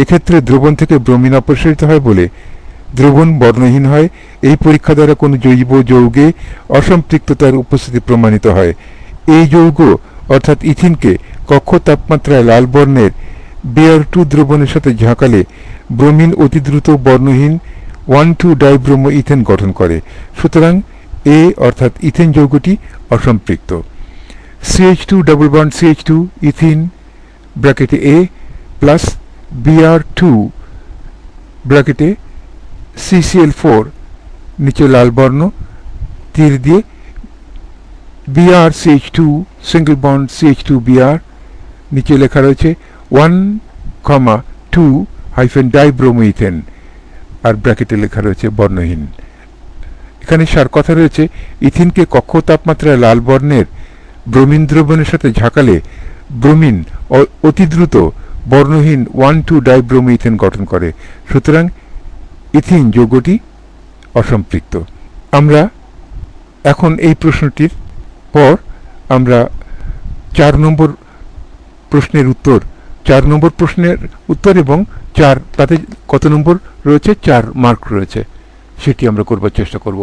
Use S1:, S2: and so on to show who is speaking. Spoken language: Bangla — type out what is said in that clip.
S1: এক্ষেত্রে দ্রবণ থেকে ব্রোমিন অপসারিত হয় বলে দ্রবণ বর্ণহীন হয়। এই পরীক্ষা দ্বারা কোনো জৈব যৌগে অসম্পৃক্ততার উপস্থিতি প্রমাণিত হয়। এই যৌগ অর্থাৎ ইথিনকে কক্ষ তাপমাত্রায় লাল বর্ণের Br2 দ্রবণের সাথে ঝাঁকালে ব্রোমিন অতি দ্রুত বর্ণহীন 1,2-ডাইব্রোমো ইথেন গঠন করে। সুতরাং এ অর্থাৎ ইথেন যৌগটি অসম্পৃক্ত। CH2 double bond CH2 ethene ব্র্যাকেটে A প্লাস Br2 ব্র্যাকেটে CCl4 নিচে লাল বর্ণ তীর দিয়ে Br CH2 single bond CH2 Br নিচে লেখা রয়েছে 1,2 ডাইব্রোমো ইথেন আর ব্র্যাকেটে লেখা রয়েছে বর্ণহীন। এখানে সার কথা রয়েছে ইথিনকে কক্ষ তাপমাত্রায় লাল বর্ণের ব্রোমিন দ্রবণের সাথে ঝাঁকালে ব্রোমিন অতি দ্রুত বর্ণহীন 1,2-ডাইব্রোমো ইথেন গঠন করে। সুতরাং ইথিন যৌগটি অসম্পৃক্ত। আমরা এখন এই প্রশ্নটির পর আমরা 4 নম্বর প্রশ্নের উত্তর এবং তাতে কত নম্বর রয়েছে 4 মার্ক রয়েছে সেটি আমরা করবার চেষ্টা করব।